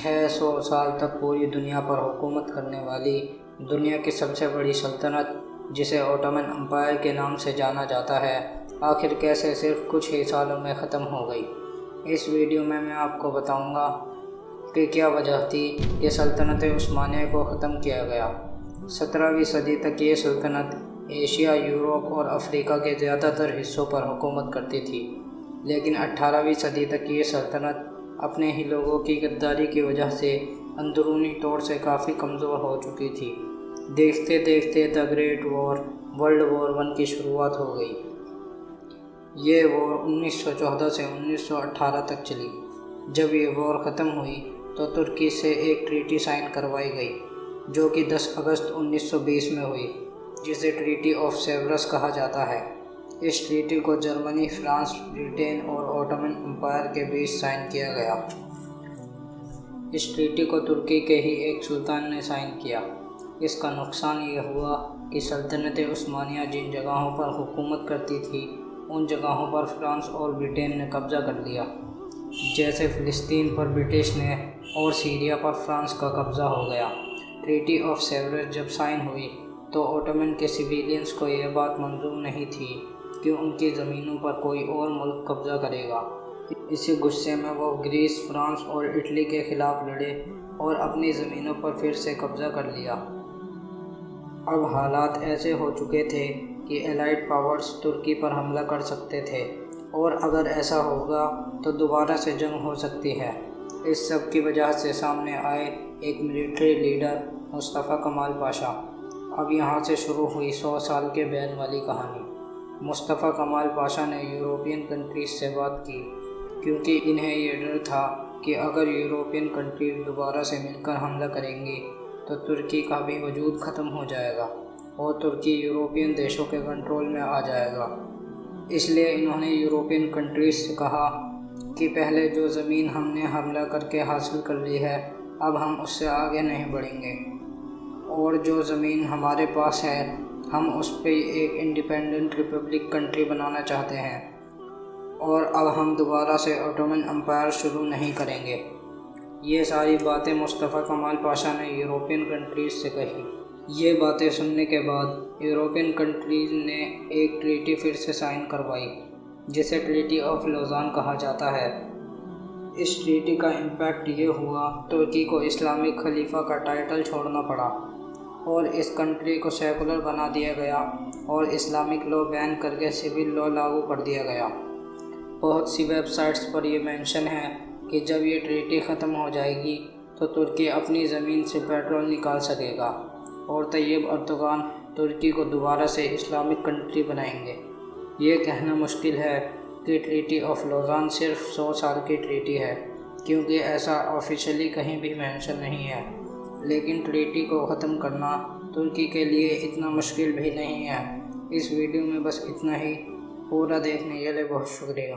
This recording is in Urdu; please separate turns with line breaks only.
600 سال تک پوری دنیا پر حکومت کرنے والی دنیا کی سب سے بڑی سلطنت، جسے اوٹومن امپائر کے نام سے جانا جاتا ہے، آخر کیسے صرف کچھ ہی سالوں میں ختم ہو گئی۔ اس ویڈیو میں آپ کو بتاؤں گا کہ کیا وجہ تھی کہ سلطنت عثمانیہ کو ختم کیا گیا۔ 17ویں صدی تک یہ سلطنت ایشیا، یورپ اور افریقہ کے زیادہ تر حصوں پر حکومت کرتی تھی، لیکن 18ویں صدی تک یہ سلطنت اپنے ہی لوگوں کی غداری کی وجہ سے اندرونی طور سے کافی کمزور ہو چکی تھی۔ دیکھتے دیکھتے the great war, world war 1 کی شروعات ہو گئی۔ یہ وار 1914 سے 1918 تک چلی۔ جب یہ وار ختم ہوئی تو ترکی سے ایک ٹریٹی سائن کروائی گئی، جو کہ 10 اگست 1920 میں ہوئی، جسے ٹریٹی آف سیورس کہا جاتا ہے۔ اس ٹریٹی کو جرمنی، فرانس، برطانیہ اور اوٹومن امپائر کے بیچ سائن کیا گیا۔ اس ٹریٹی کو ترکی کے ہی ایک سلطان نے سائن کیا۔ اس کا نقصان یہ ہوا کہ سلطنت عثمانیہ جن جگہوں پر حکومت کرتی تھی، ان جگہوں پر فرانس اور برطانیہ نے قبضہ کر لیا، جیسے فلسطین پر برٹش نے اور سیریا پر فرانس کا قبضہ ہو گیا۔ ٹریٹی آف سیورس جب سائن ہوئی تو اوٹومن کے سویلینز کو یہ بات منظور نہیں تھی کہ ان کی زمینوں پر کوئی اور ملک قبضہ کرے گا۔ اسی غصے میں وہ گریس، فرانس اور اٹلی کے خلاف لڑے اور اپنی زمینوں پر پھر سے قبضہ کر لیا۔ اب حالات ایسے ہو چکے تھے کہ الائڈ پاورز ترکی پر حملہ کر سکتے تھے، اور اگر ایسا ہوگا تو دوبارہ سے جنگ ہو سکتی ہے۔ اس سب کی وجہ سے سامنے آئے ایک ملٹری لیڈر، مصطفیٰ کمال پاشا۔ اب یہاں سے شروع ہوئی 100 سال کے بین والی کہانی۔ مصطفیٰ کمال پاشا نے یورپین کنٹریز سے بات کی، کیونکہ انہیں یہ ڈر تھا کہ اگر یورپین کنٹریز دوبارہ سے مل کر حملہ کریں گی تو ترکی کا بھی وجود ختم ہو جائے گا اور ترکی یورپین دیشوں کے کنٹرول میں آ جائے گا۔ اس لیے انہوں نے یورپین کنٹریز سے کہا کہ پہلے جو زمین ہم نے حملہ کر کے حاصل کر لی ہے، اب ہم اس سے آگے نہیں بڑھیں گے، اور جو زمین ہمارے پاس ہے ہم اس پہ ایک انڈیپینڈنٹ ریپبلک کنٹری بنانا چاہتے ہیں، اور اب ہم دوبارہ سے اوٹومن امپائر شروع نہیں کریں گے۔ یہ ساری باتیں مصطفیٰ کمال پاشا نے یورپین کنٹریز سے کہی۔ یہ باتیں سننے کے بعد یورپین کنٹریز نے ایک ٹریٹی پھر سے سائن کروائی، جسے ٹریٹی آف لوزان کہا جاتا ہے۔ اس ٹریٹی کا امپیکٹ یہ ہوا ترکی کو اسلامک خلیفہ کا ٹائٹل چھوڑنا پڑا، اور اس کنٹری کو سیکولر بنا دیا گیا اور اسلامک لا بین کر کے سول لا لاگو کر دیا گیا۔ بہت سی ویب سائٹس پر یہ مینشن ہے کہ جب یہ ٹریٹی ختم ہو جائے گی تو ترکی اپنی زمین سے پیٹرول نکال سکے گا، اور طیب اردوغان ترکی کو دوبارہ سے اسلامک کنٹری بنائیں گے۔ یہ کہنا مشکل ہے کہ ٹریٹی آف لوزان صرف 100 سال کی ٹریٹی ہے، کیونکہ ایسا آفیشلی کہیں بھی مینشن نہیں ہے، لیکن ٹریٹی کو ختم کرنا ترکی کے لیے اتنا مشکل بھی نہیں ہے۔ اس ویڈیو میں بس اتنا ہی۔ پورا دیکھنے کے لیے بہت شکریہ۔